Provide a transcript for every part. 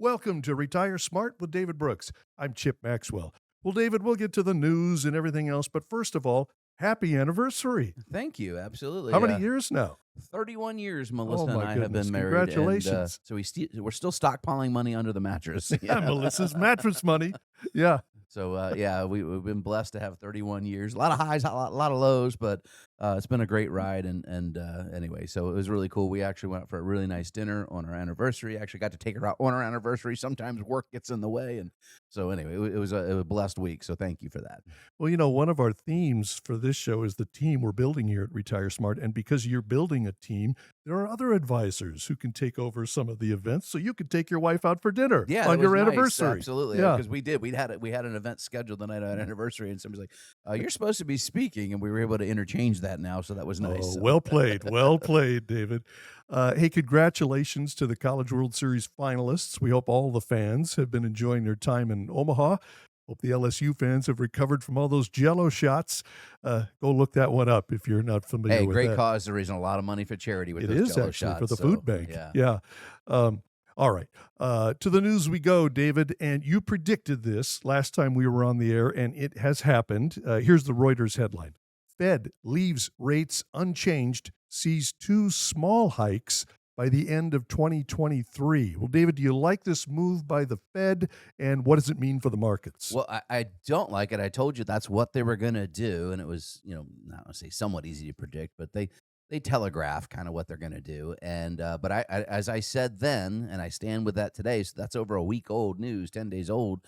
Welcome to Retire Smart with David Brooks. I'm Chip Maxwell. Well, David, we'll get to the news and everything else, but first of all, happy anniversary. Thank you. How Absolutely. many years now? 31 years Oh, Melissa and my I have goodness. been married, and Congratulations. so we're still stockpiling money under the mattress. Yeah, Yeah. Melissa's mattress money. Yeah. So yeah, we've been blessed to have 31 years. A lot of highs, a lot of lows, but it's been a great ride. And anyway, so it was really cool. We actually went out for a really nice dinner on our anniversary. Actually got to take her out on our anniversary. Sometimes work gets in the way, and so anyway, it was a blessed week. So thank you for that. Well, one of our themes for this show is the team we're building here at Retire Smart. And because you're building a team, there are other advisors who can take over some of the events so you can take your wife out for dinner Yeah, on that was your nice. anniversary. Absolutely, Yeah. because we had an event scheduled the night of our anniversary, and somebody's like, "You're supposed to be speaking," and we were able to interchange that now, so that was nice. Oh, So, well played. Well played, David. Hey, congratulations to the College World Series finalists. We hope all the fans have been enjoying their time in Omaha. Hope the LSU fans have recovered from all those Jello shots. Go look that one up if you're not familiar hey, with great that. cause. They're raising a lot of money for charity with It those is Jell-O actually shots. for the so, food bank. Yeah. Yeah. All right. To the news we go, David. And you predicted this last time we were on the air, and it has happened. Here's the Reuters headline: Fed leaves rates unchanged, sees two small hikes by the end of 2023. Well, David, do you like this move by the Fed, and what does it mean for the markets? Well, I don't like it. I told you that's what they were going to do, and it was, not want to say somewhat easy to predict, but they telegraph kind of what they're going to do. And but as I said then, and I stand with that today. So that's over a week old news, 10 days old.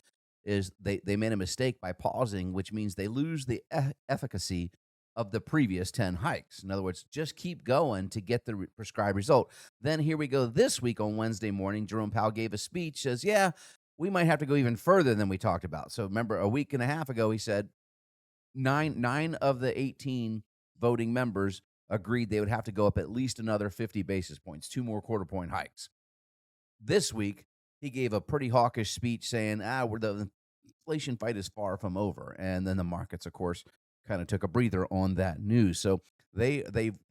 Is they made a mistake by pausing, which means they lose the efficacy of the previous 10 hikes. In other words, just keep going to get the prescribed result. Then here we go this week on Wednesday morning. Jerome Powell gave a speech, says, yeah, we might have to go even further than we talked about. So remember, a week and a half ago, he said nine of the 18 voting members agreed they would have to go up at least another 50 basis points, two more quarter point hikes. This week, he gave a pretty hawkish speech saying, the inflation fight is far from over. And then the markets, of course, kind of took a breather on that news. So they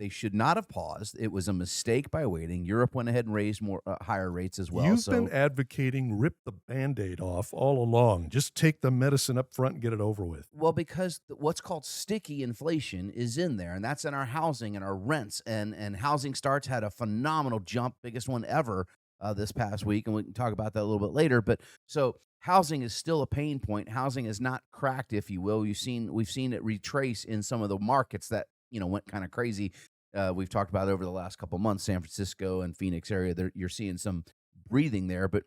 should not have paused. It was a mistake by waiting. Europe went ahead and raised more higher rates as well. You've been advocating rip the Band-Aid off all along. Just take the medicine up front and get it over with. Well, because what's called sticky inflation is in there, and that's in our housing and our rents. And housing starts had a phenomenal jump, biggest one ever this past week, and we can talk about that a little bit later. But so housing is still a pain point. Housing is not cracked, if you will. We've seen it retrace in some of the markets that went kind of crazy. We've talked about it over the last couple months, San Francisco and Phoenix area. You're seeing some breathing there, but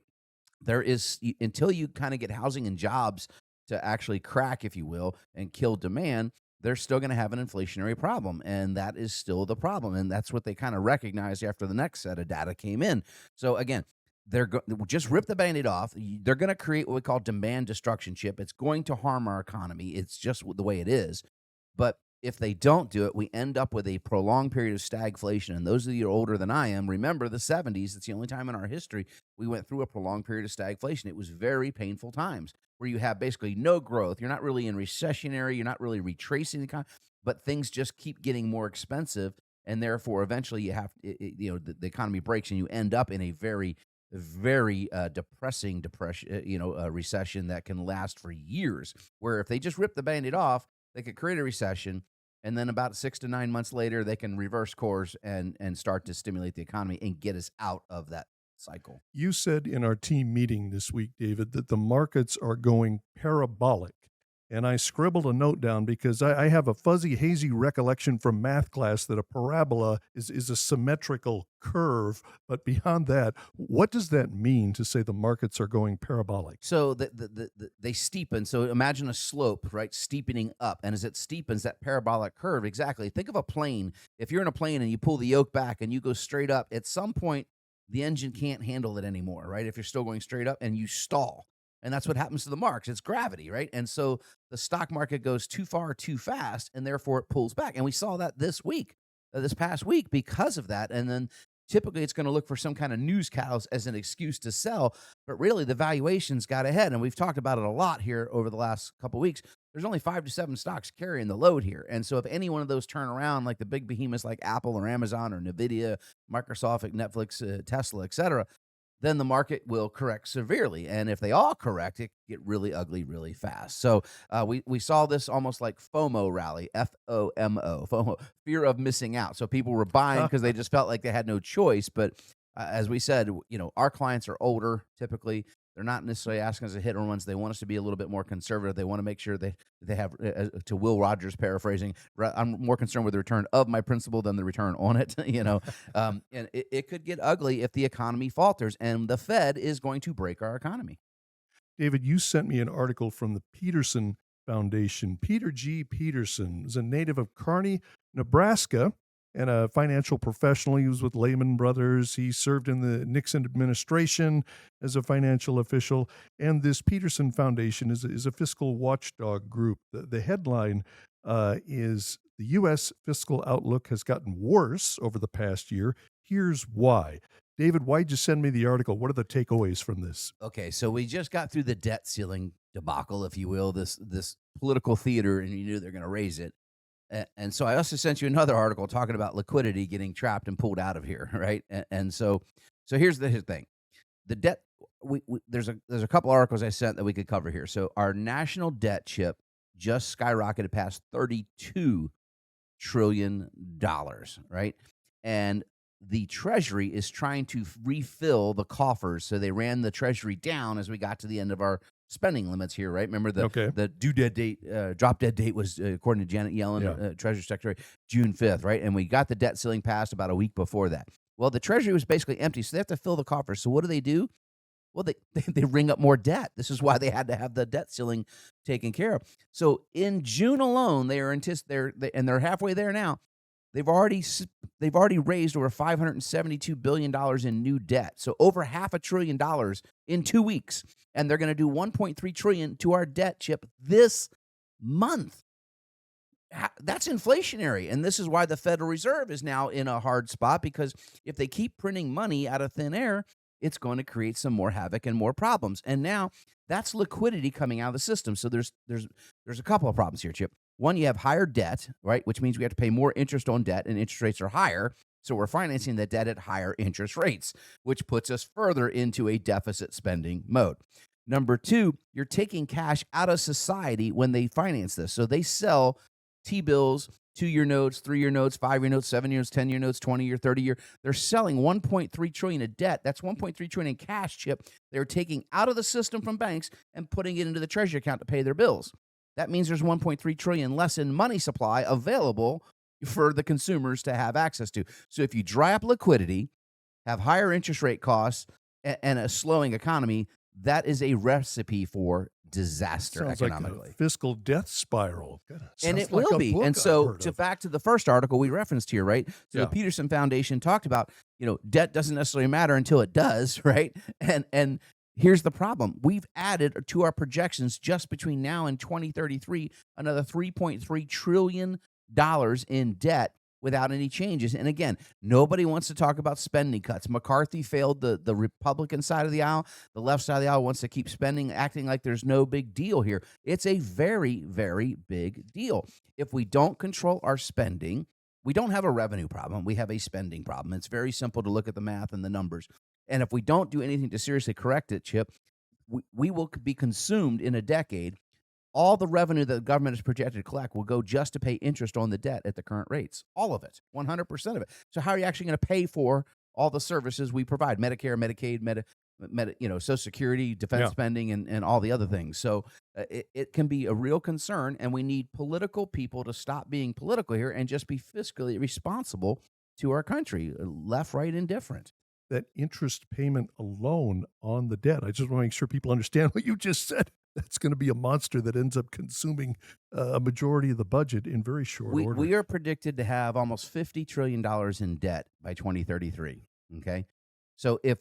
there is, until you kind of get housing and jobs to actually crack, if you will, and kill demand, they're still going to have an inflationary problem. And that is still the problem. And that's what they kind of recognized after the next set of data came in. So again, just rip the Band-Aid off. They're going to create what we call demand destruction, Chip. It's going to harm our economy. It's just the way it is. But if they don't do it, we end up with a prolonged period of stagflation. And those of you who are older than I am, remember the 70s. It's the only time in our history we went through a prolonged period of stagflation. It was very painful times where you have basically no growth. You're not really in recessionary. You're not really retracing the economy, but things just keep getting more expensive. And therefore, eventually you have, the economy breaks and you end up in a very, very depressing recession that can last for years, where if they just rip the Band-Aid off, they could create a recession, and then about 6 to 9 months later, they can reverse course and start to stimulate the economy and get us out of that cycle. You said in our team meeting this week, David, that the markets are going parabolic. And I scribbled a note down because I have a fuzzy, hazy recollection from math class that a parabola is a symmetrical curve. But beyond that, what does that mean to say the markets are going parabolic? So they steepen. So imagine a slope, right, steepening up. And as it steepens, that parabolic curve, exactly. Think of a plane. If you're in a plane and you pull the yoke back and you go straight up, at some point, the engine can't handle it anymore, right? If you're still going straight up and you stall. And that's what happens to the marks. It's gravity, right? And so the stock market goes too far, too fast, and therefore it pulls back. And we saw that this past week because of that. And then typically it's going to look for some kind of news catalyst as an excuse to sell. But really the valuations got ahead. And we've talked about it a lot here over the last couple of weeks. There's only 5 to 7 stocks carrying the load here. And so if any one of those turn around, like the big behemoths like Apple or Amazon or NVIDIA, Microsoft, Netflix, Tesla, et cetera, then the market will correct severely. And if they all correct, it can get really ugly really fast. So we saw this almost like FOMO rally, FOMO, fear of missing out. So people were buying because they just felt like they had no choice. But as we said, our clients are older typically. They're not necessarily asking us to hit home runs. They want us to be a little bit more conservative. They want to make sure they have, to Will Rogers paraphrasing, I'm more concerned with the return of my principal than the return on it. And it could get ugly if the economy falters, and the Fed is going to break our economy. David, you sent me an article from the Peterson Foundation. Peter G. Peterson is a native of Kearney, Nebraska, and a financial professional. He was with Lehman Brothers. He served in the Nixon administration as a financial official. And this Peterson Foundation is a fiscal watchdog group. The headline is the U.S. fiscal outlook has gotten worse over the past year. Here's why. David, why'd you send me the article? What are the takeaways from this? Okay, so we just got through the debt ceiling debacle, if you will, this political theater, and you knew they're going to raise it. And so I also sent you another article talking about liquidity getting trapped and pulled out of here, right? And so here's the thing: the debt. There's a couple articles I sent that we could cover here. So our national debt, Chip, just skyrocketed past $32 trillion, right? And the Treasury is trying to refill the coffers, so they ran the Treasury down as we got to the end of our spending limits here, right? Remember the due dead date, drop dead date was, according to Janet Yellen, Treasury Secretary, June 5th, right? And we got the debt ceiling passed about a week before that. Well, the Treasury was basically empty, so they have to fill the coffers. So what do? Well, they ring up more debt. This is why they had to have the debt ceiling taken care of. So in June alone, they're halfway there now. They've already raised over $572 billion in new debt. So over $500 billion in 2 weeks. And they're going to do $1.3 trillion to our debt, Chip, this month. That's inflationary. And this is why the Federal Reserve is now in a hard spot, because if they keep printing money out of thin air, it's going to create some more havoc and more problems. And now that's liquidity coming out of the system. So there's a couple of problems here, Chip. One, you have higher debt, right, which means we have to pay more interest on debt, and interest rates are higher. So we're financing the debt at higher interest rates, which puts us further into a deficit spending mode. Number two, you're taking cash out of society when they finance this. So they sell T-bills, 2-year notes, 3-year notes, 5-year notes, 7-year notes, 10-year notes, 20-year, 30-year. They're selling $1.3 trillion of debt. That's $1.3 trillion in cash, Chip. They're taking out of the system from banks and putting it into the Treasury account to pay their bills. That means there's $1.3 trillion less in money supply available for the consumers to have access to. So if you dry up liquidity, have higher interest rate costs, and a slowing economy, that is a recipe for disaster economically. Like a fiscal death spiral. And it will be. And so back to the first article we referenced here, right? So the Peterson Foundation talked about, debt doesn't necessarily matter until it does, right? And here's the problem. We've added to our projections just between now and 2033 another $3.3 trillion in debt without any changes. And again, nobody wants to talk about spending cuts. McCarthy failed the Republican side of the aisle. The left side of the aisle wants to keep spending, acting like there's no big deal here. It's a very, very big deal. If we don't control our spending, we don't have a revenue problem. We have a spending problem. It's very simple to look at the math and the numbers. And if we don't do anything to seriously correct it, Chip, we will be consumed in a decade. All the revenue that the government is projected to collect will go just to pay interest on the debt at the current rates. All of it, 100% of it. So how are you actually going to pay for all the services we provide? Medicare, Medicaid, Social Security, defense spending, and all the other things. So it can be a real concern, and we need political people to stop being political here and just be fiscally responsible to our country, left, right, and different. That interest payment alone on the debt, I just want to make sure people understand what you just said. That's going to be a monster that ends up consuming a majority of the budget in very short order. We are predicted to have almost $50 trillion in debt by 2033, okay? So if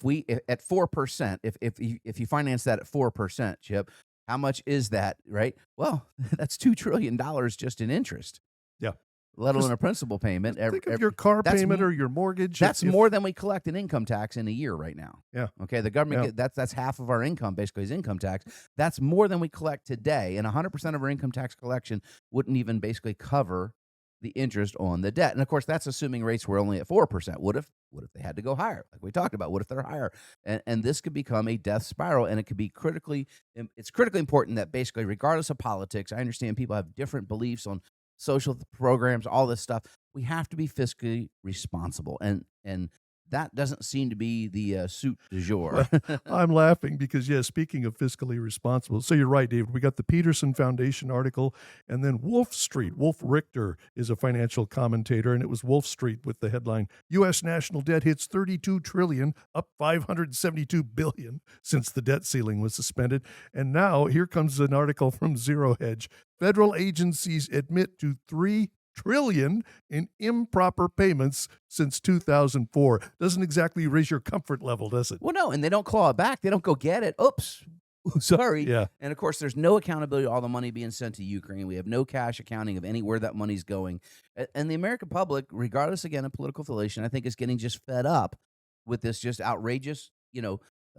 at 4%, if you finance that at 4%, Chip, how much is that, right? Well, that's $2 trillion just in interest. Yeah. Let alone a principal payment. Think of your car payment or your mortgage. That's more than we collect in income tax in a year right now. Yeah. Okay. The government, that's half of our income, basically, is income tax. That's more than we collect today. And 100% of our income tax collection wouldn't even basically cover the interest on the debt. And of course, that's assuming rates were only at 4%. What if they had to go higher? Like we talked about, what if they're higher? And this could become a death spiral, and it could be it's critically important that basically, regardless of politics, I understand people have different beliefs on social programs, all this stuff. We have to be fiscally responsible, and that doesn't seem to be the suit du jour. Well, I'm laughing because, yeah, speaking of fiscally responsible, so you're right, David. We got the Peterson Foundation article, and then Wolf Street. Wolf Richter is a financial commentator, and it was Wolf Street with the headline: U.S. national debt hits 32 trillion, up 572 billion since the debt ceiling was suspended. And now here comes an article from Zero Hedge. Federal agencies admit to 3 trillion in improper payments since 2004. Doesn't exactly raise your comfort level, does it? Well, no, and they don't claw it back. They don't go get it. Oops. Sorry. Yeah. And of course, there's no accountability to all the money being sent to Ukraine. We have no cash accounting of anywhere that money's going. And the American public, regardless again of political affiliation, I think is getting just fed up with this just outrageous,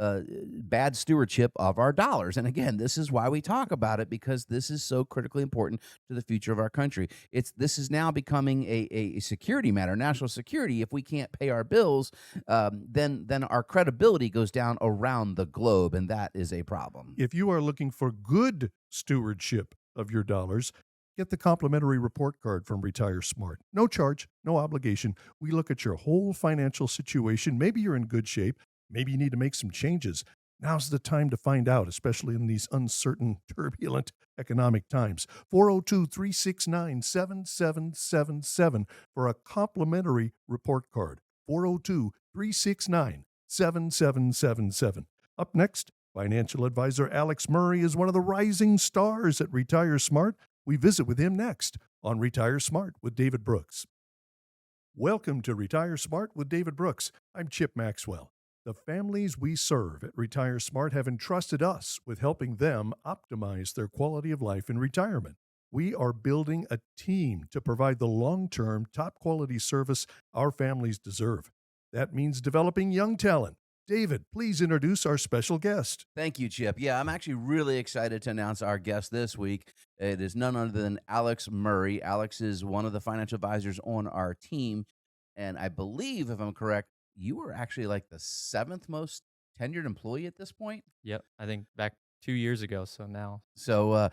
bad stewardship of our dollars. And again, this is why we talk about it, because this is so critically important to the future of our country. This is now becoming a security matter, national security. If we can't pay our bills, then our credibility goes down around the globe, and that is a problem. If you are looking for good stewardship of your dollars, get the complimentary report card from Retire Smart. No charge, no obligation. We look at your whole financial situation. Maybe you're in good shape. Maybe you need to make some changes. Now's the time to find out, especially in these uncertain, turbulent economic times. 402 369 7777 for a complimentary report card. 402 369 7777. Up next, financial advisor Alex Murray is one of the rising stars at Retire Smart. We visit with him next on Retire Smart with David Brooks. Welcome to Retire Smart with David Brooks. I'm Chip Maxwell. The families we serve at Retire Smart have entrusted us with helping them optimize their quality of life in retirement. We are building a team to provide the long-term, top-quality service our families deserve. That means developing young talent. David, please introduce our special guest. Thank you, Chip. Yeah, I'm actually really excited to announce our guest this week. It is none other than Alex Murray. Alex is one of the financial advisors on our team. And I believe, if I'm correct, you were actually like the seventh most tenured employee at this point. Yep, I think back 2 years ago, so now. So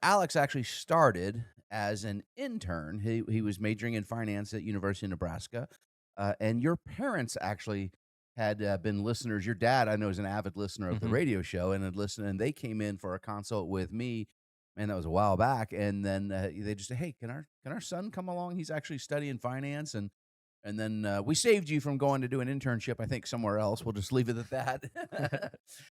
Alex actually started as an intern. He was majoring in finance at University of Nebraska, and your parents actually had been listeners. Your dad, I know, is an avid listener of the Mhm. radio show and had listened. And they came in for a consult with me, and that was a while back. And then they just said, "Hey, can our son come along? He's actually studying finance." And then we saved you from going to do an internship, I think, somewhere else. We'll just leave it at that.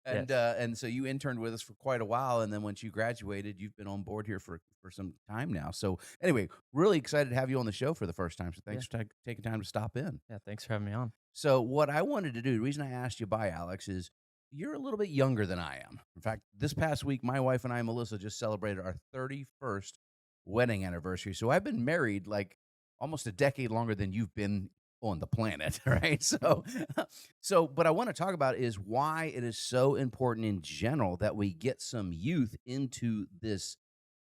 And Yes. and so you interned with us for quite a while, and then once you graduated, you've been on board here for some time now. So anyway, really excited to have you on the show for the first time. So thanks for taking time to stop in. Yeah, thanks for having me on. So what I wanted to do, the reason I asked you by Alex, is you're a little bit younger than I am. In fact, this past week, my wife and I, Melissa, just celebrated our 31st wedding anniversary. So I've been married like almost a decade longer than you've been on the planet, right? So but I want to talk about is why it is so important in general that we get some youth into this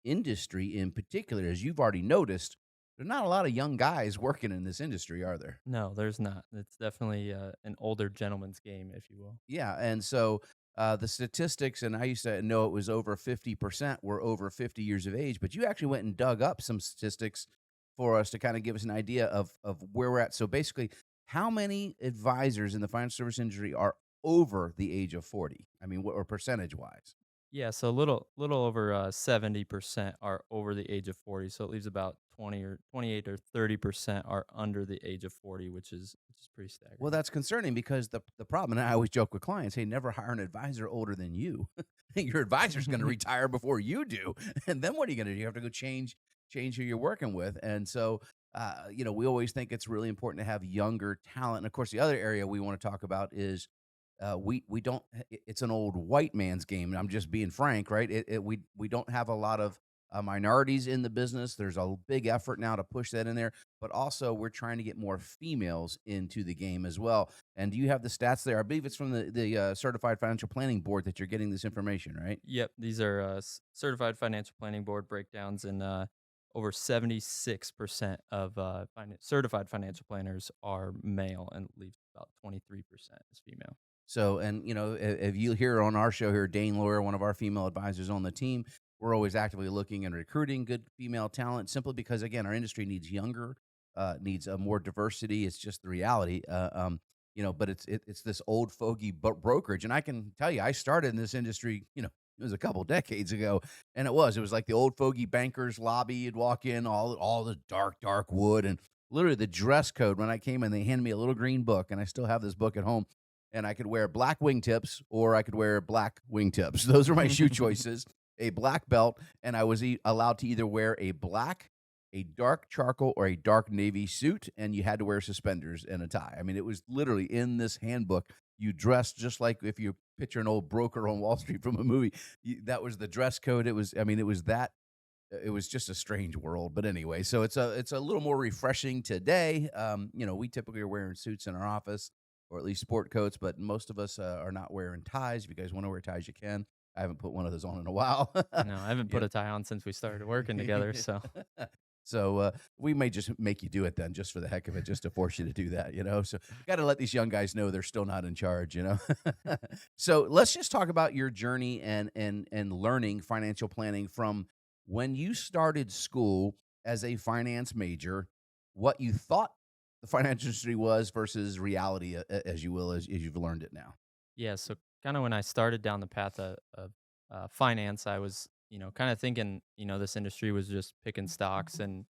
industry in particular. As you've already noticed, there's not a lot of young guys working in this industry, are there? No, there's not. It's definitely an older gentleman's game, if you will. Yeah, and so the statistics, and I used to know it was over 50% were over 50 years of age, but you actually went and dug up some statistics for us to kind of give us an idea of where we're at. So basically, how many advisors in the financial service industry are over the age of 40? I mean, what or percentage wise? Yeah, so a little over 70% are over the age of 40. So it leaves about 20 or 28 or 30% are under the age of 40, which is pretty Well, staggering. that's concerning because the problem, and I always joke with clients, hey, never hire an advisor older than you. Your advisor's going to retire before you do, and then what are you going to do? You have to go change who you're working with, and so we always think it's really important to have younger talent. And of course, the other area we want to talk about is we don't. It's an old white man's game, and I'm just being frank, right? We don't have a lot of minorities in the business. There's a big effort now to push that in there, but also we're trying to get more females into the game as well. And do you have the stats there? I believe it's from the Certified Financial Planning Board that you're getting this information, right? Yep, these are certified financial planning board breakdowns, and over 76% of certified financial planners are male, and leaves about 23% is female. So, and if you hear on our show here, Dane Lawyer, one of our female advisors on the team, we're always actively looking and recruiting good female talent, simply because, again, our industry needs younger, needs more diversity. It's just the reality. But it's this old fogey brokerage, and I can tell you, I started in this industry. It was a couple decades ago, and it was like the old fogey bankers lobby. You'd walk in, all the dark wood, and literally the dress code. When I came in, they handed me a little green book, and I still have this book at home, and I could wear black wingtips or I could wear black wingtips. Those are my shoe choices. A black belt, and I was allowed to either wear a black, a dark charcoal, or a dark navy suit, and you had to wear suspenders and a tie. I mean, it was literally in this handbook. You dressed just like if you picture an old broker on Wall Street from a movie. That was the dress code. It was, I mean, it was that. It was just a strange world, but anyway, so it's a little more refreshing today. We typically are wearing suits in our office, or at least sport coats, but most of us are not wearing ties. If you guys want to wear ties, you can. I haven't put one of those on in a while. No, I haven't put Yeah. a tie on since we started working together. So So we may just make you do it then, just for the heck of it, just to force you to do that. So got to let these young guys know they're still not in charge. So let's just talk about your journey and learning financial planning from when you started school as a finance major, what you thought the financial industry was versus reality, as you will, as you've learned it now. yeah, so kind of when I started down the path of finance, I was, kind of thinking, this industry was just picking stocks and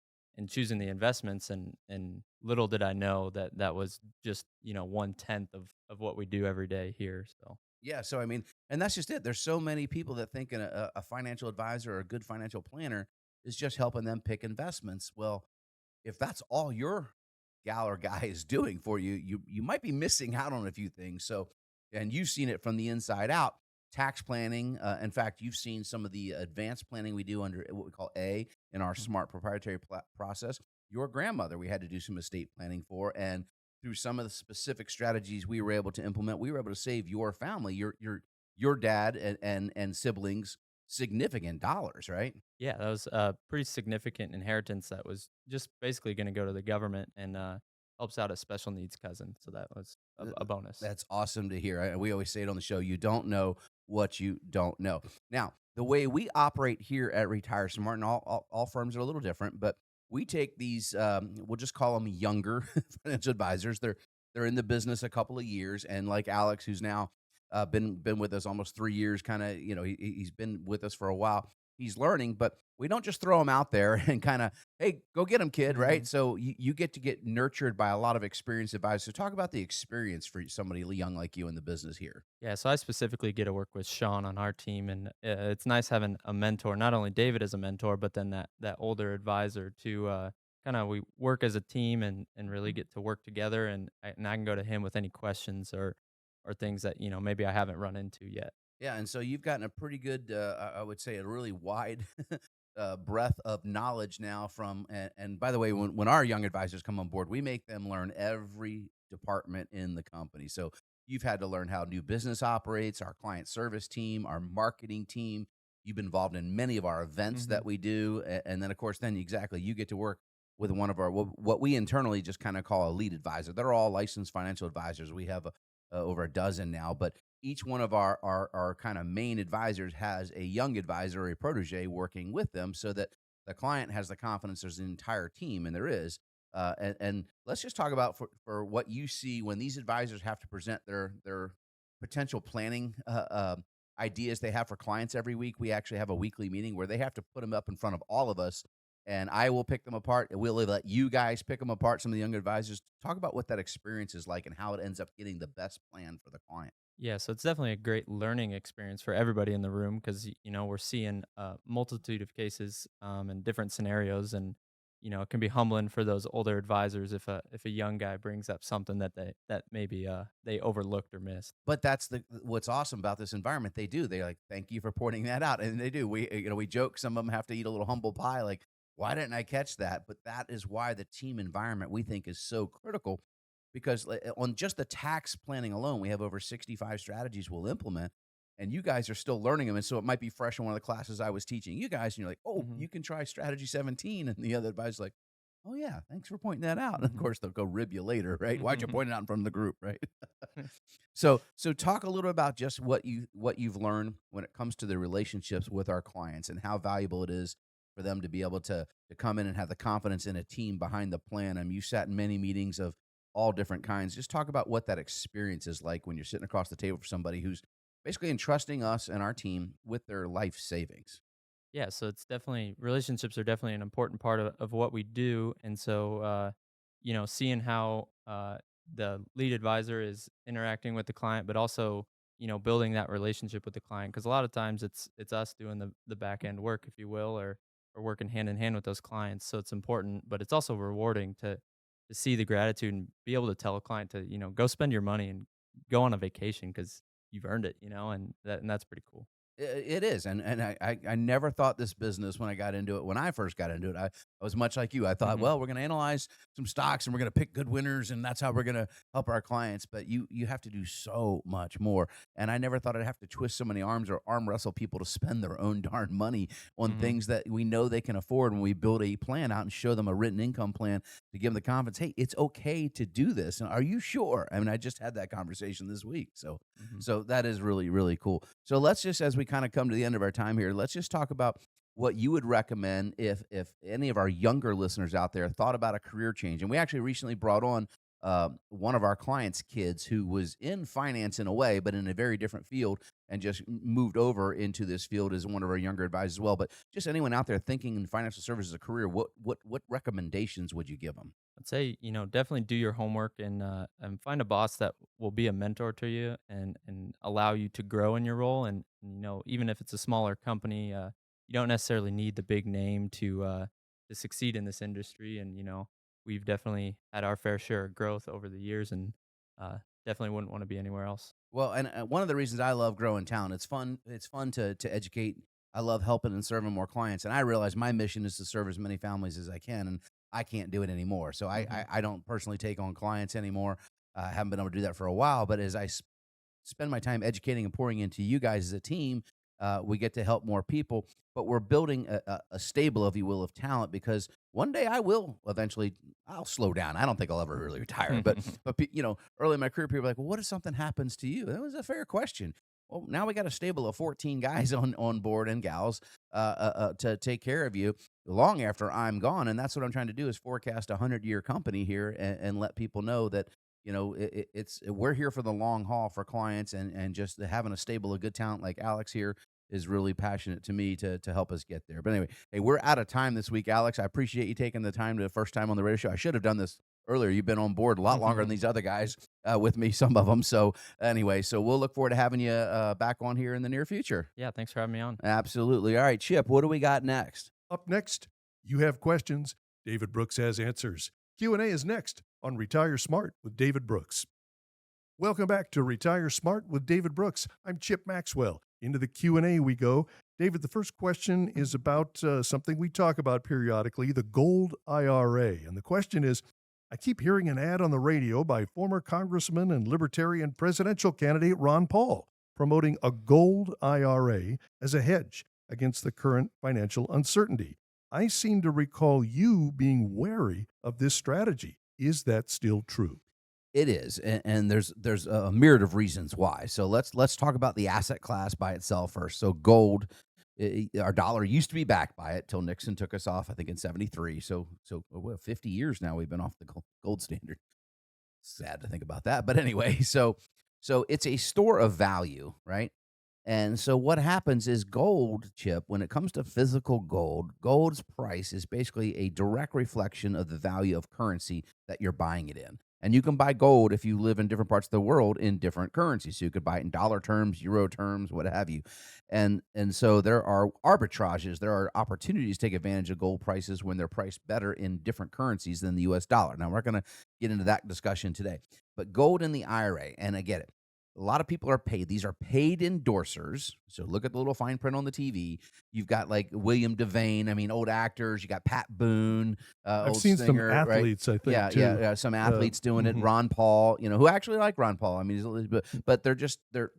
choosing the investments, and little did I know that that was just, 1/10 of what we do every day here. So Yeah, so I mean, and that's just it. There's so many people that think a financial advisor or a good financial planner is just helping them pick investments. Well, if that's all your gal or guy is doing for you, you might be missing out on a few things. So, and you've seen it from the inside out. Tax planning. In fact, you've seen some of the advanced planning we do under what we call A in our mm, smart proprietary process. Your grandmother, we had to do some estate planning for, and through some of the specific strategies we were able to implement, we were able to save your family, your dad and siblings significant dollars, right? yeah, that was a pretty significant inheritance that was just basically going to go to the government, and helps out a special needs cousin. So that was a bonus. That's awesome to hear. We always say it on the show, you don't know what you don't know. Now, the way we operate here at Retire Smart, and all firms are a little different, but we take these, we'll just call them younger financial advisors. They're in the business a couple of years, and like Alex, who's now been with us almost 3 years, kind of, he's been with us for a while. He's learning, but we don't just throw him out there and kind of, hey, go get him, kid, right? Mhm. So you get to get nurtured by a lot of experienced advisors. So talk about the experience for somebody young like you in the business here. Yeah, so I specifically get to work with Sean on our team, and it's nice having a mentor. Not only David as a mentor, but then that older advisor to kind of we work as a team and really get to work together, and I can go to him with any questions or things that maybe I haven't run into yet. Yeah, and so you've gotten a pretty good, I would say, a really wide breadth of knowledge now from. And by the way, when our young advisors come on board, we make them learn every department in the company. So you've had to learn how new business operates, our client service team, our marketing team. You've been involved in many of our events Hmm. that we do, and then of course, then exactly you get to work with one of our what we internally just kind of call a lead advisor. They're all licensed financial advisors. We have over a dozen now, but each one of our kind of main advisors has a young advisor or a protege working with them, so that the client has the confidence there's an entire team, and there is. And let's just talk about for what you see when these advisors have to present their potential planning ideas they have for clients every week. We actually have a weekly meeting where they have to put them up in front of all of us, and I will pick them apart, and we'll let you guys pick them apart. Some of the young advisors talk about what that experience is like and how it ends up getting the best plan for the client. Yeah, so it's definitely a great learning experience for everybody in the room because we're seeing a multitude of cases and different scenarios, and it can be humbling for those older advisors if a young guy brings up something that maybe they overlooked or missed. But that's what's awesome about this environment. They do. They like, thank you for pointing that out, and they do. We joke. Some of them have to eat a little humble pie. Like, why didn't I catch that? But that is why the team environment we think is so critical, because on just the tax planning alone, we have over 65 strategies we'll implement. and you guys are still learning them. And so it might be fresh in one of the classes I was teaching you guys, and you're like, oh, Mhm. you can try strategy 17. And the other advisor's like, oh, yeah, thanks for pointing that out. And of Mhm. course, they'll go rib you later, right? Why'd you Mhm. point it out in front of the group, right? So talk a little about just what you've learned when it comes to the relationships with our clients and how valuable it is for them to be able to come in and have the confidence in a team behind the plan. You sat in many meetings of all different kinds. Just talk about what that experience is like when you're sitting across the table for somebody who's basically entrusting us and our team with their life savings. Yeah, so it's definitely relationships are definitely an important part of what we do, and so seeing how the lead advisor is interacting with the client, but also building that relationship with the client, because a lot of times it's us doing the back end work, if you will, or working hand in hand with those clients. So it's important, but it's also rewarding to see the gratitude and be able to tell a client to go spend your money and go on a vacation because you've earned it, and that's pretty cool. It is, and I never thought this business when I got into it. When I first got into it, I was much like you. I thought, Hmm. well, we're going to analyze some stocks and we're going to pick good winners, and that's how we're going to help our clients. But you have to do so much more. And I never thought I'd have to twist so many arms or arm wrestle people to spend their own darn money on Hmm. things that we know they can afford. When we build a plan out and show them a written income plan to give them the confidence, hey, it's okay to do this. And are you sure? I mean, I just had that conversation this week, so Hmm. so that is really, really cool. So let's just, as we kind of come to the end of our time here, let's just talk about what you would recommend if any of our younger listeners out there thought about a career change. And we actually recently brought on one of our clients' kids who was in finance in a way, but in a very different field, and just moved over into this field as one of our younger advisors as well. But just anyone out there thinking in financial services as a career, what recommendations would you give them? I'd say, definitely do your homework and find a boss that will be a mentor to you and allow you to grow in your role. And even if it's a smaller company, you don't necessarily need the big name to succeed in this industry. And we've definitely had our fair share of growth over the years, and definitely wouldn't want to be anywhere else. Well, and one of the reasons I love growing town, it's fun. It's fun to educate. I love helping and serving more clients, and I realize my mission is to serve as many families as I can, and I can't do it anymore. So I Hmm. I, I don't personally take on clients anymore. I haven't been able to do that for a while. But as I spend my time educating and pouring into you guys as a team, we get to help more people. But we're building a stable, if you will, of talent, because one day I will eventually. I'll slow down. I don't think I'll ever really retire, but early in my career, people are like, "Well, what if something happens to you?" That was a fair question. Well, now we got a stable of 14 guys on board and gals to take care of you long after I'm gone, and that's what I'm trying to do is forecast a 100-year company here and let people know that it's we're here for the long haul for clients, and just having a stable of good talent like Alex here is really passionate to me to help us get there. But anyway, hey, we're out of time this week, Alex. I appreciate you taking the time to the first time on the radio show. I should have done this earlier. You've been on board a lot longer than these other guys with me, some of them. So anyway, so we'll look forward to having you back on here in the near future. Yeah, thanks for having me on. Absolutely. All right, Chip, what do we got next? Up next, you have questions. David Brooks has answers. Q&A is next on Retire Smart with David Brooks. Welcome back to Retire Smart with David Brooks. I'm Chip Maxwell. Into the Q&A we go. David, the first question is about something we talk about periodically, the gold IRA. And the question is, I keep hearing an ad on the radio by former Congressman and Libertarian presidential candidate Ron Paul promoting a gold IRA as a hedge against the current financial uncertainty. I seem to recall you being wary of this strategy. Is that still true? It is, and there's a myriad of reasons why. So let's talk about the asset class by itself first. So gold, our dollar used to be backed by it till Nixon took us off, I think in '73. So 50 years now we've been off the gold standard. Sad to think about that, but anyway, so it's a store of value, right? And so what happens is gold, Chip, when it comes to physical gold, gold's price is basically a direct reflection of the value of currency that you're buying it in. And you can buy gold if you live in different parts of the world in different currencies. So you could buy it in dollar terms, euro terms, what have you. And so there are arbitrages, there are opportunities to take advantage of gold prices when they're priced better in different currencies than the US dollar. Now we're not going to get into that discussion today. But gold in the IRA, and I get it. A lot of people are paid. These are paid endorsers. So look at the little fine print on the TV. You've got like William Devane. I mean, old actors. You got Pat Boone, I've old seen some singer, right? athletes, I think, Yeah, too. yeah. Some athletes doing it. Mhm. Ron Paul, who actually like Ron Paul. I mean, but they're just they're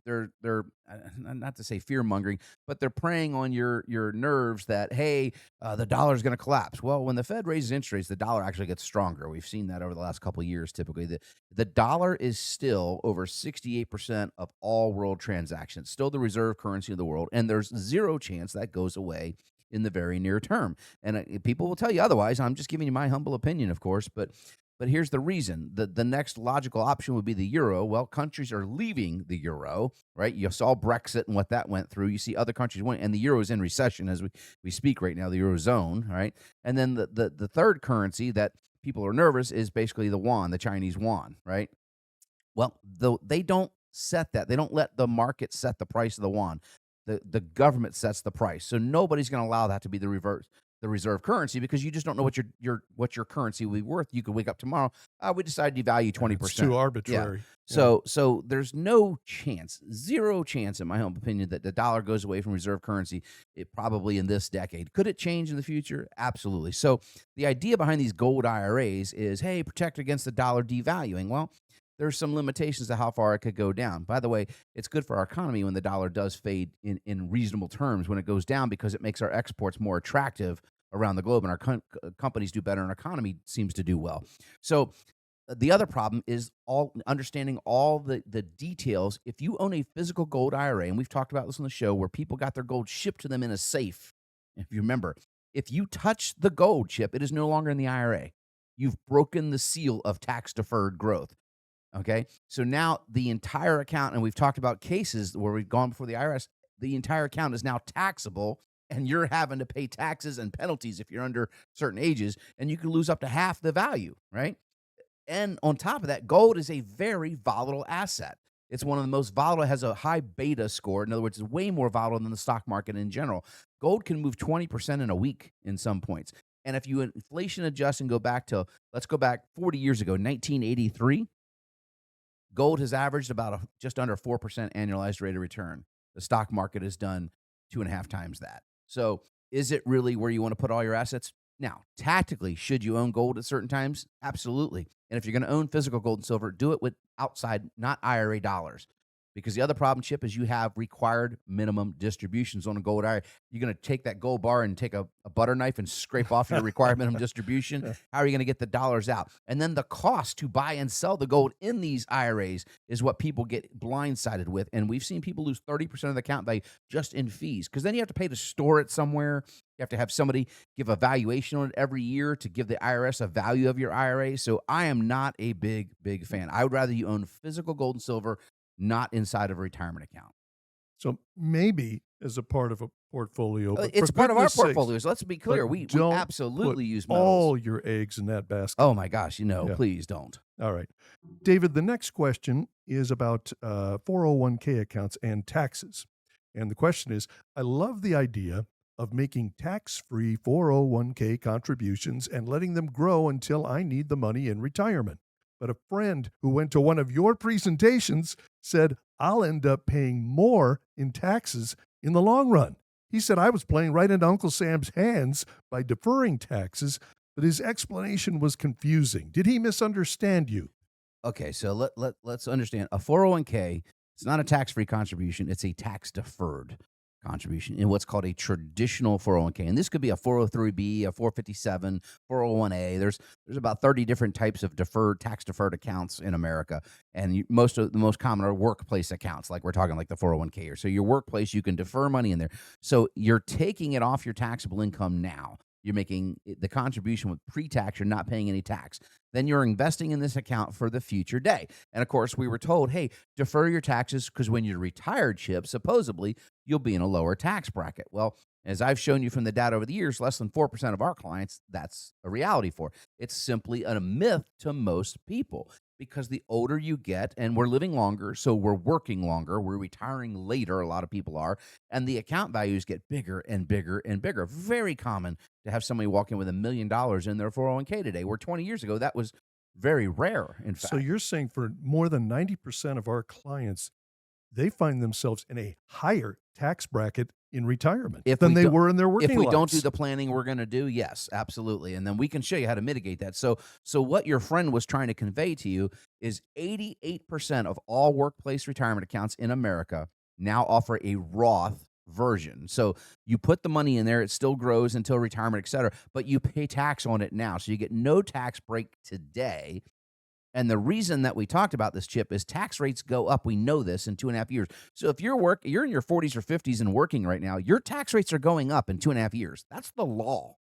not to say fear mongering, but they're preying on your nerves that, hey, the dollar's going to collapse. Well, when the Fed raises interest rates, the dollar actually gets stronger. We've seen that over the last couple of years. Typically, the dollar is still over 68% of all world transactions, still the reserve currency of the world, and there's zero chance that goes away in the very near term. And people will tell you otherwise. I'm just giving you my humble opinion, of course, but here's the reason. The next logical option would be the euro. Well, countries are leaving the euro, right? You saw Brexit and what that went through. You see other countries went, and the euro is in recession as we speak right now, the eurozone, right? And then the third currency that people are nervous is basically the yuan, the Chinese yuan, right? Well, though they don't set that. They don't let the market set the price of the yuan. The government sets the price. So nobody's going to allow that to be the reserve currency, because you just don't know what your currency will be worth. You could wake up tomorrow, we decided to value 20%. It's too arbitrary. So there's no chance, zero chance, in my humble opinion, that the dollar goes away from reserve currency. It probably in this decade. Could it change in the future? Absolutely. So the idea behind these gold IRAs is, hey, protect against the dollar devaluing. Well, there's some limitations to how far it could go down. By the way, it's good for our economy when the dollar does fade in reasonable terms when it goes down, because it makes our exports more attractive around the globe, and our companies do better, and our economy seems to do well. So the other problem is understanding all the details. If you own a physical gold IRA, and we've talked about this on the show, where people got their gold shipped to them in a safe, if you remember, if you touch the gold chip, it is no longer in the IRA. You've broken the seal of tax-deferred growth. Okay, so now the entire account, and we've talked about cases where we've gone before the IRS, the entire account is now taxable, and you're having to pay taxes and penalties if you're under certain ages, and you can lose up to half the value, right? And on top of that, gold is a very volatile asset. It's one of the most volatile, has a high beta score. In other words, it's way more volatile than the stock market in general. Gold can move 20% in a week in some points. And if you inflation adjust and let's go back 40 years ago, 1983, gold has averaged about just under 4% annualized rate of return. The stock market has done 2.5 times that. So is it really where you want to put all your assets? Now, tactically, should you own gold at certain times? Absolutely. And if you're going to own physical gold and silver, do it with outside, not IRA dollars. Because the other problem, Chip, is you have required minimum distributions on a gold IRA. You're going to take that gold bar and take a butter knife and scrape off your required minimum distribution. How are you going to get the dollars out? And then the cost to buy and sell the gold in these IRAs is what people get blindsided with. And we've seen people lose 30% of the account value just in fees, because then you have to pay to store it somewhere. You have to have somebody give a valuation on it every year to give the IRS a value of your IRA. So I am not a big fan. I would rather you own physical gold and silver, not inside of a retirement account. So maybe as a part of a portfolio. But it's part of our portfolio. So let's be clear. We don't absolutely use put metals. all your eggs in that basket. Oh, my gosh. Yeah. Please don't. All right. David, the next question is about 401k accounts and taxes. And the question is, I love the idea of making tax-free 401k contributions and letting them grow until I need the money in retirement. But a friend who went to one of your presentations said, I'll end up paying more in taxes in the long run. He said I was playing right into Uncle Sam's hands by deferring taxes, but his explanation was confusing. Did he misunderstand you? Okay, so let's understand. A 401k, it's not a tax-free contribution. It's a tax-deferred contribution in what's called a traditional 401k. And this could be a 403b, a 457, 401a. There's about 30 different types of tax-deferred accounts in America. And the most common are workplace accounts, like we're talking like the 401k. Or so your workplace, you can defer money in there. So you're taking it off your taxable income now. You're making the contribution with pre-tax. You're not paying any tax. Then you're investing in this account for the future day. And of course, we were told, hey, defer your taxes because when you're retired, Chip, supposedly you'll be in a lower tax bracket. Well, as I've shown you from the data over the years, less than 4% of our clients, that's a reality for. It's simply a myth to most people, because the older you get, and we're living longer, so we're working longer, we're retiring later, a lot of people are, and the account values get bigger and bigger and bigger. Very common to have somebody walk in with $1 million in their 401k today, where 20 years ago, that was very rare, in fact. So you're saying for more than 90% of our clients, they find themselves in a higher tax bracket in retirement than they were in their working lives. If we don't do the planning we're going to do, yes, absolutely. And then we can show you how to mitigate that. So what your friend was trying to convey to you is 88% of all workplace retirement accounts in America now offer a Roth version. So you put the money in there, it still grows until retirement, et cetera, but you pay tax on it now. So you get no tax break today. And the reason that we talked about this, Chip, is tax rates go up. We know this in 2.5 years. So if you're in your 40s or 50s and working right now, your tax rates are going up in 2.5 years. That's the law.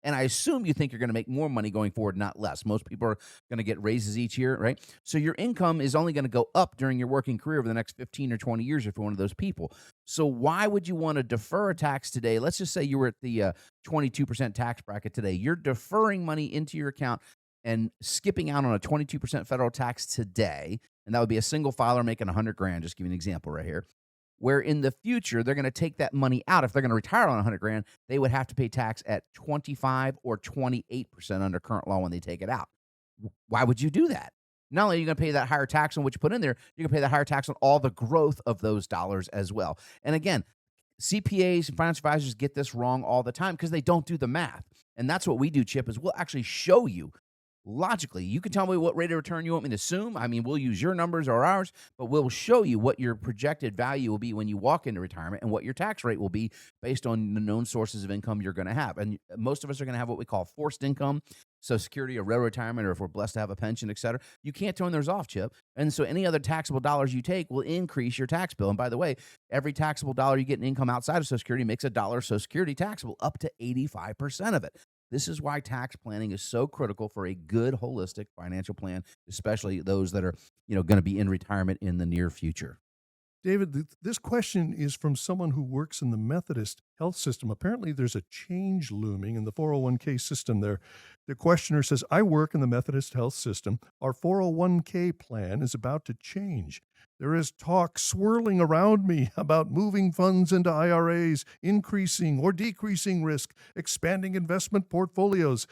And I assume you think you're going to make more money going forward, not less. Most people are going to get raises each year, right? So your income is only going to go up during your working career over the next 15 or 20 years if you're one of those people. So why would you want to defer a tax today? Let's just say you were at the 22% tax bracket today. You're deferring money into your account and skipping out on a 22% federal tax today, and that would be a single filer making 100 grand. Just give you an example right here. Where in the future they're going to take that money out. If they're going to retire on 100 grand, they would have to pay tax at 25 or 28% under current law when they take it out. Why would you do that? Not only are you going to pay that higher tax on what you put in there, you're going to pay that higher tax on all the growth of those dollars as well. And again, CPAs and financial advisors get this wrong all the time because they don't do the math. And that's what we do, Chip, is we'll actually show you logically. You can tell me what rate of return you want me to assume. I mean, we'll use your numbers or ours, but we'll show you what your projected value will be when you walk into retirement and what your tax rate will be based on the known sources of income you're going to have. And most of us are going to have what we call forced income, Social Security or railroad retirement, or if we're blessed to have a pension, et cetera. You can't turn those off, Chip. And so any other taxable dollars you take will increase your tax bill. And by the way, every taxable dollar you get in income outside of Social Security makes a dollar of Social Security taxable, up to 85% of it. This is why tax planning is so critical for a good holistic financial plan, especially those that are, going to be in retirement in the near future. David, this question is from someone who works in the Methodist health system. Apparently, there's a change looming in the 401k system there. The questioner says, I work in the Methodist health system. Our 401k plan is about to change. There is talk swirling around me about moving funds into IRAs, increasing or decreasing risk, expanding investment portfolios.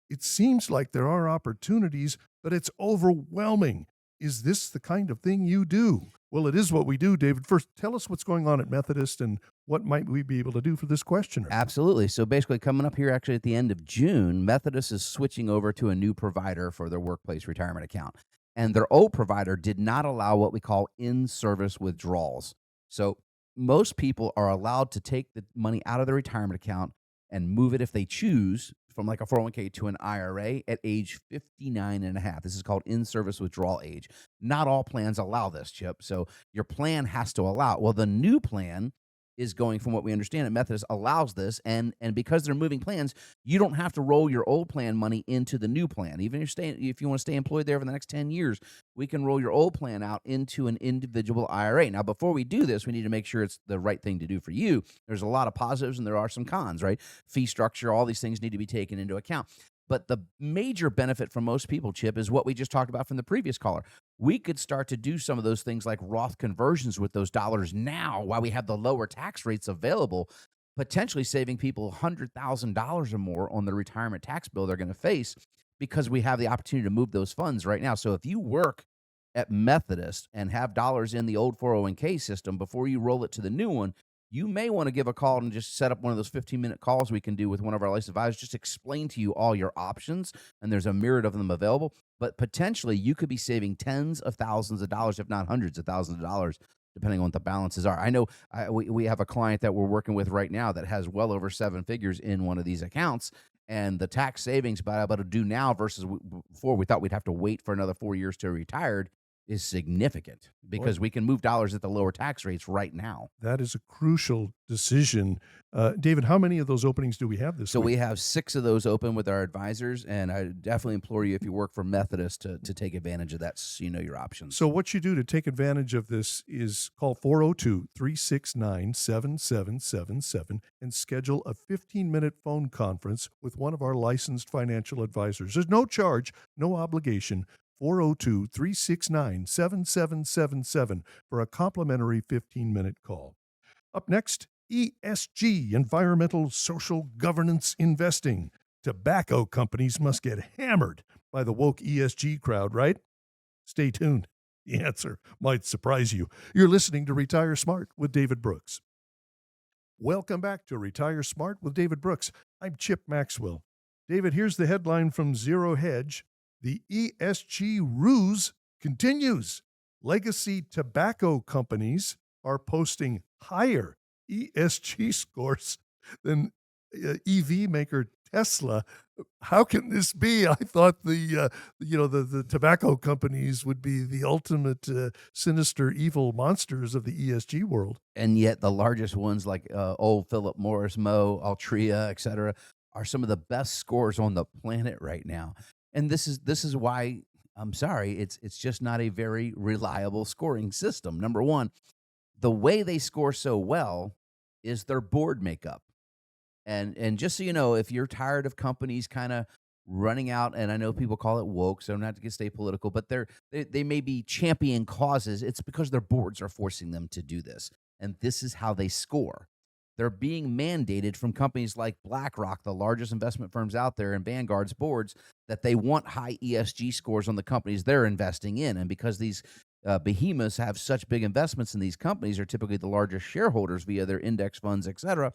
It seems like there are opportunities, but it's overwhelming. Is this the kind of thing you do? Well, it is what we do, David. First, tell us what's going on at Methodist and what might we be able to do for this questioner. Absolutely. So basically coming up here actually at the end of June, Methodist is switching over to a new provider for their workplace retirement account. And their old provider did not allow what we call in-service withdrawals. So most people are allowed to take the money out of their retirement account and move it if they choose from like a 401k to an IRA at age 59 and a half. This is called in-service withdrawal age. Not all plans allow this, Chip. So your plan has to allow it. Well, the new plan is going, from what we understand at Methodist, allows this, and because they're moving plans, you don't have to roll your old plan money into the new plan. Even if you want to stay employed there for the next 10 years, we can roll your old plan out into an individual IRA. Now, before we do this, we need to make sure it's the right thing to do for you. There's a lot of positives and there are some cons, right? Fee structure, all these things need to be taken into account. But the major benefit for most people, Chip, is what we just talked about from the previous caller. We could start to do some of those things like Roth conversions with those dollars now while we have the lower tax rates available, potentially saving people $100,000 or more on the retirement tax bill they're going to face because we have the opportunity to move those funds right now. So if you work at Methodist and have dollars in the old 401k system before you roll it to the new one, you may want to give a call and just set up one of those 15-minute calls we can do with one of our licensed advisors, just explain to you all your options, and there's a myriad of them available. But potentially, you could be saving tens of thousands of dollars, if not hundreds of thousands of dollars, depending on what the balances are. I know we have a client that we're working with right now that has well over 7 figures in one of these accounts, and the tax savings by able to do now versus before we thought we'd have to wait for another 4 years to retired is significant because we can move dollars at the lower tax rates right now. That is a crucial decision. David, how many of those openings do we have this week? So we have 6 of those open with our advisors, and I definitely implore you, if you work for Methodist, to take advantage of that so you know your options. So what you do to take advantage of this is call 402-369-7777 and schedule a 15-minute phone conference with one of our licensed financial advisors. There's no charge, no obligation. 402-369-7777 for a complimentary 15-minute call. Up next, ESG, Environmental Social Governance Investing. Tobacco companies must get hammered by the woke ESG crowd, right? Stay tuned. The answer might surprise you. You're listening to Retire Smart with David Brooks. Welcome back to Retire Smart with David Brooks. I'm Chip Maxwell. David, here's the headline from Zero Hedge. The ESG ruse continues. Legacy tobacco companies are posting higher ESG scores than EV maker Tesla. How can this be? I thought the tobacco companies would be the ultimate sinister evil monsters of the ESG world. And yet the largest ones like old Philip Morris, Mo, Altria, et cetera, are some of the best scores on the planet right now. And this is why I'm sorry, it's just not a very reliable scoring system. Number one, the way they score so well is their board makeup. And just so you know, if you're tired of companies kind of running out, and I know people call it woke, so I'm not to stay political, but they may be champion causes. It's because their boards are forcing them to do this, and this is how they score. They're being mandated from companies like BlackRock, the largest investment firms out there, and Vanguard's boards that they want high ESG scores on the companies they're investing in, and because these behemoths have such big investments in these companies, are typically the largest shareholders via their index funds, et cetera,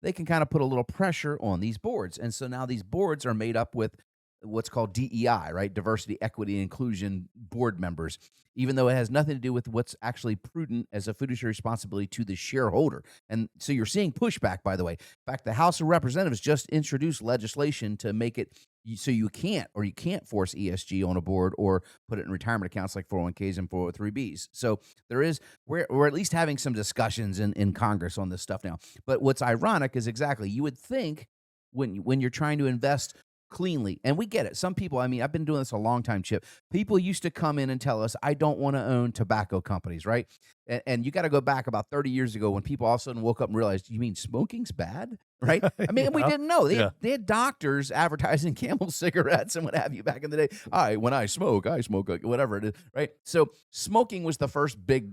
they can kind of put a little pressure on these boards. And so now these boards are made up with what's called DEI, right? Diversity, equity, and inclusion board members, even though it has nothing to do with what's actually prudent as a fiduciary responsibility to the shareholder. And so you're seeing pushback, by the way. In fact, the House of Representatives just introduced legislation to make it so you can't force ESG on a board or put it in retirement accounts like 401ks and 403bs. So we're at least having some discussions in Congress on this stuff now. But what's ironic is exactly, you would think when you're trying to invest cleanly, and we get it. Some people, I mean, I've been doing this a long time, Chip. People used to come in and tell us, I don't want to own tobacco companies, right? And you got to go back about 30 years ago when people all of a sudden woke up and realized, you mean smoking's bad? Right? I mean, we didn't know. They had doctors advertising Camel cigarettes and what have you back in the day. When I smoke, whatever it is, right? So smoking was the first big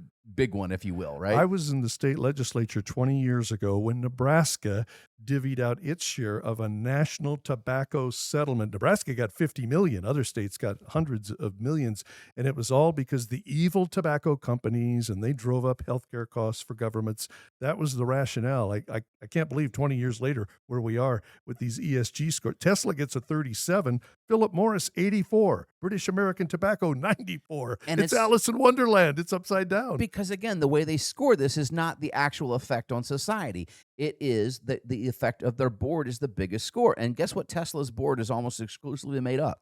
one, if you will, right? I was in the state legislature 20 years ago when Nebraska divvied out its share of a national tobacco settlement. Nebraska got 50 million, other states got hundreds of millions, and it was all because the evil tobacco companies, and they drove up healthcare costs for governments. That was the rationale. I can't believe 20 years later where we are with these ESG scores. Tesla gets a 37, Philip Morris 84, British American Tobacco 94. And it's Alice in Wonderland. It's upside down. Because again, the way they score this is not the actual effect on society. It is the effect of their board is the biggest score. And guess what? Tesla's board is almost exclusively made up,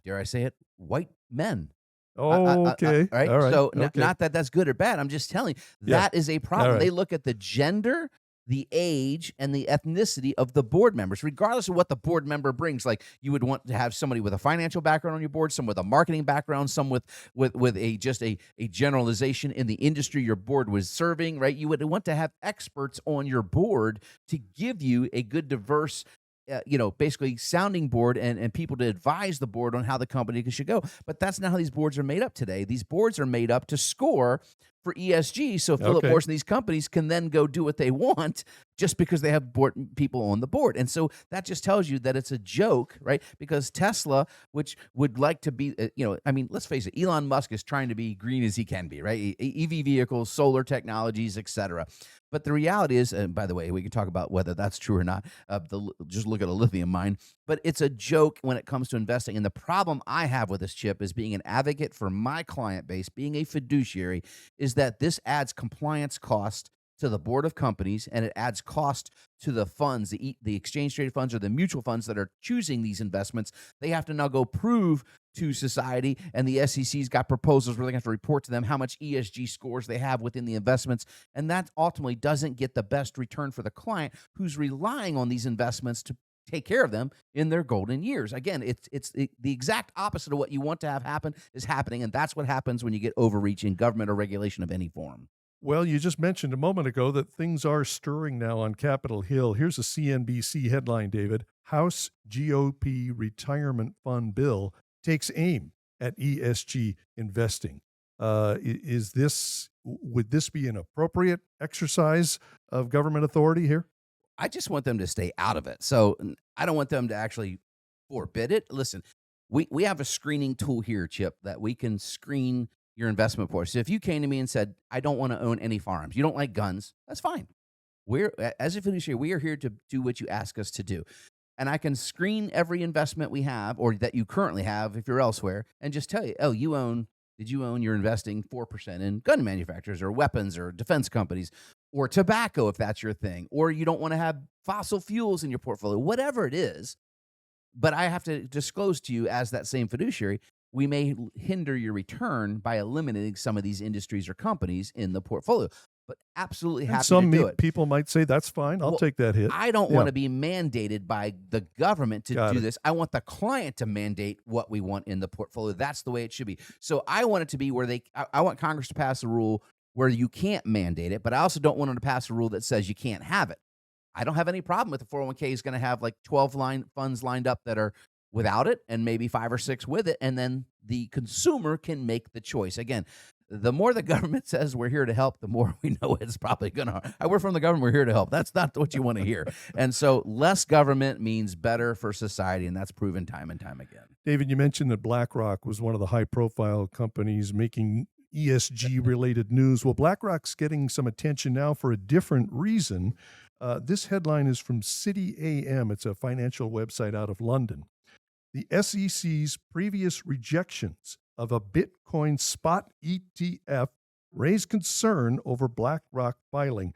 dare I say it, white men. Oh, okay. Right? All right. So Okay. not that that's good or bad. I'm just telling you, that is a problem. All right. They look at the gender, the age, and the ethnicity of the board members, regardless of what the board member brings. Like, you would want to have somebody with a financial background on your board, some with a marketing background, some with a generalization in the industry your board was serving, right? You would want to have experts on your board to give you a good, diverse, basically sounding board and people to advise the board on how the company should go. But that's not how these boards are made up today. These boards are made up to score for ESG, so Philip Morris and these companies can then go do what they want just because they have board people on the board. And so that just tells you that it's a joke, right? Because Tesla, which would like to be, let's face it, Elon Musk is trying to be green as he can be, right? EV vehicles, solar technologies, etc. But the reality is, and by the way, we can talk about whether that's true or not. Just look at a lithium mine. But it's a joke when it comes to investing. And the problem I have with this, Chip, is being an advocate for my client base, being a fiduciary, is that this adds compliance cost to the board of companies, and it adds cost to the funds, the exchange-traded funds or the mutual funds that are choosing these investments. They have to now go prove to society, and the SEC's got proposals where they have to report to them how much ESG scores they have within the investments, and that ultimately doesn't get the best return for the client who's relying on these investments to take care of them in their golden years. Again, it's the exact opposite of what you want to have happen is happening, and that's what happens when you get overreach in government or regulation of any form. Well, you just mentioned a moment ago that things are stirring now on Capitol Hill. Here's a CNBC headline, David. House GOP retirement fund bill takes aim at ESG investing. Would this be an appropriate exercise of government authority here? I just want them to stay out of it. So I don't want them to actually forbid it. Listen, we have a screening tool here, Chip, that we can screen your investment for. So if you came to me and said, I don't want to own any firearms, you don't like guns, that's fine. As a fiduciary, we are here to do what you ask us to do. And I can screen every investment we have or that you currently have if you're elsewhere and just tell you, oh, you own Did you own your investing 4% in gun manufacturers or weapons or defense companies or tobacco, if that's your thing, or you don't want to have fossil fuels in your portfolio, whatever it is. But I have to disclose to you as that same fiduciary, we may hinder your return by eliminating some of these industries or companies in the portfolio. But absolutely And happy to some do it. people might say, that's fine. I'll Well, take that hit. I don't Yeah. want to be mandated by the government to Got do it. this. I want the client to mandate what we want in the portfolio. That's the way it should be. So I want it to be where I want Congress to pass a rule where you can't mandate it, but I also don't want them to pass a rule that says you can't have it. I don't have any problem with the 401k is going to have like 12 funds lined up that are without it and maybe 5 or 6 with it. And then the consumer can make the choice. Again, the more the government says we're here to help, the more we know it's probably going to. We're from the government. We're here to help. That's not what you want to hear. And so less government means better for society. And that's proven time and time again. David, you mentioned that BlackRock was one of the high-profile companies making ESG-related news. Well, BlackRock's getting some attention now for a different reason. This headline is from City AM. It's a financial website out of London. The SEC's previous rejections of a Bitcoin spot ETF raised concern over BlackRock filing.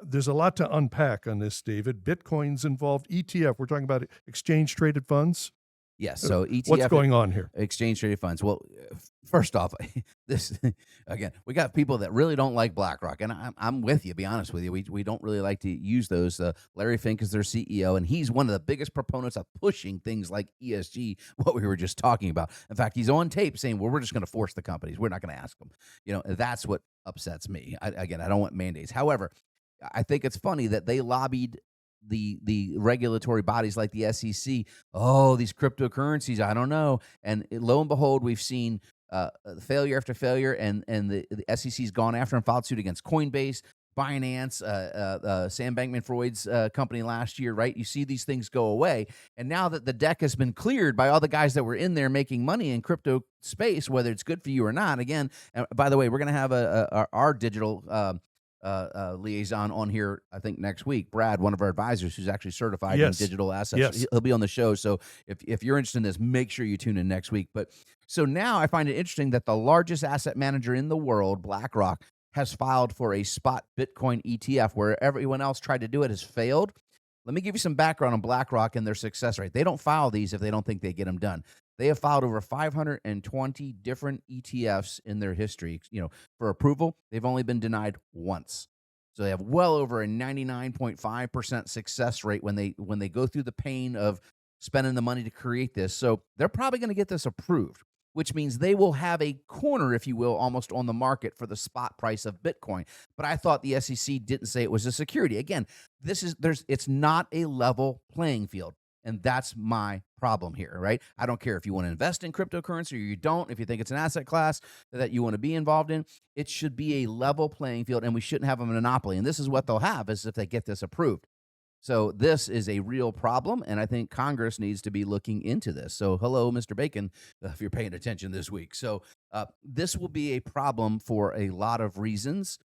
There's a lot to unpack on this, David. Bitcoin's involved. ETF, we're talking about exchange-traded funds? Yes. So ETF. What's going on here? Exchange traded funds. Well, first off, this again, we got people that really don't like BlackRock, and I'm with you. Be honest with you, we don't really like to use those. Larry Fink is their CEO, and he's one of the biggest proponents of pushing things like ESG. What we were just talking about. In fact, he's on tape saying, "Well, we're just going to force the companies. We're not going to ask them." That's what upsets me. I don't want mandates. However, I think it's funny that they lobbied the regulatory bodies like the SEC. Oh, these cryptocurrencies, I don't know. And lo and behold, we've seen failure after failure, and the SEC's gone after and filed suit against Coinbase, Binance, Sam Bankman-Fried's company last year, right? You see these things go away. And now that the deck has been cleared by all the guys that were in there making money in crypto space, whether it's good for you or not, again, by the way, we're going to have our digital liaison on here, I think next week. Brad, one of our advisors who's actually certified in digital assets. Yes. He'll be on the show. So if you're interested in this, make sure you tune in next week. But so now I find it interesting that the largest asset manager in the world, BlackRock, has filed for a spot Bitcoin ETF where everyone else tried to do it has failed. Let me give you some background on BlackRock and their success rate. They don't file these if they don't think they get them done. They have filed over 520 different ETFs in their history, for approval. They've only been denied once. So they have well over a 99.5% success rate when they go through the pain of spending the money to create this. So they're probably going to get this approved, which means they will have a corner, if you will, almost on the market for the spot price of Bitcoin. But I thought the SEC didn't say it was a security. Again, it's not a level playing field. And that's my problem here, right? I don't care if you want to invest in cryptocurrency or you don't, if you think it's an asset class that you want to be involved in. It should be a level playing field, and we shouldn't have a monopoly. And this is what they'll have is if they get this approved. So this is a real problem, and I think Congress needs to be looking into this. So hello, Mr. Bacon, if you're paying attention this week. So this will be a problem for a lot of reasons.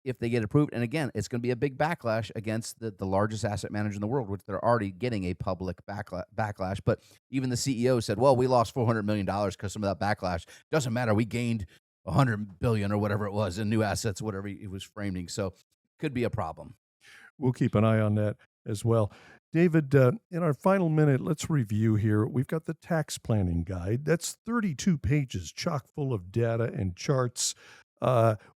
If they get approved. And again, it's going to be a big backlash against the largest asset manager in the world, which they're already getting a public backlash. But even the CEO said, well, we lost $400 million because some of that backlash. Doesn't matter. We gained $100 billion or whatever it was in new assets, whatever he was framing. So could be a problem. We'll keep an eye on that as well. David, in our final minute, let's review here. We've got the tax planning guide. That's 32 pages, chock full of data and charts.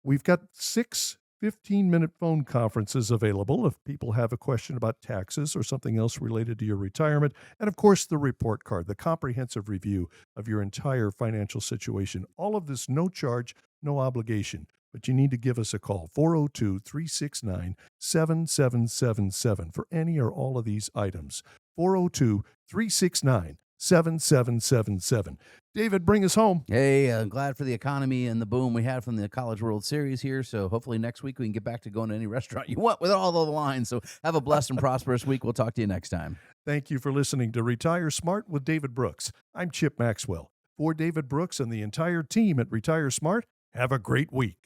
We've got 6 15-minute phone conferences available if people have a question about taxes or something else related to your retirement. And of course, the report card, the comprehensive review of your entire financial situation. All of this, no charge, no obligation. But you need to give us a call, 402-369-7777 for any or all of these items. 402-369-7777. David, bring us home. Hey, I'm glad for the economy and the boom we had from the College World Series here. So hopefully next week we can get back to going to any restaurant you want with all the lines. So have a blessed and prosperous week. We'll talk to you next time. Thank you for listening to Retire Smart with David Brooks. I'm Chip Maxwell. For David Brooks and the entire team at Retire Smart, have a great week.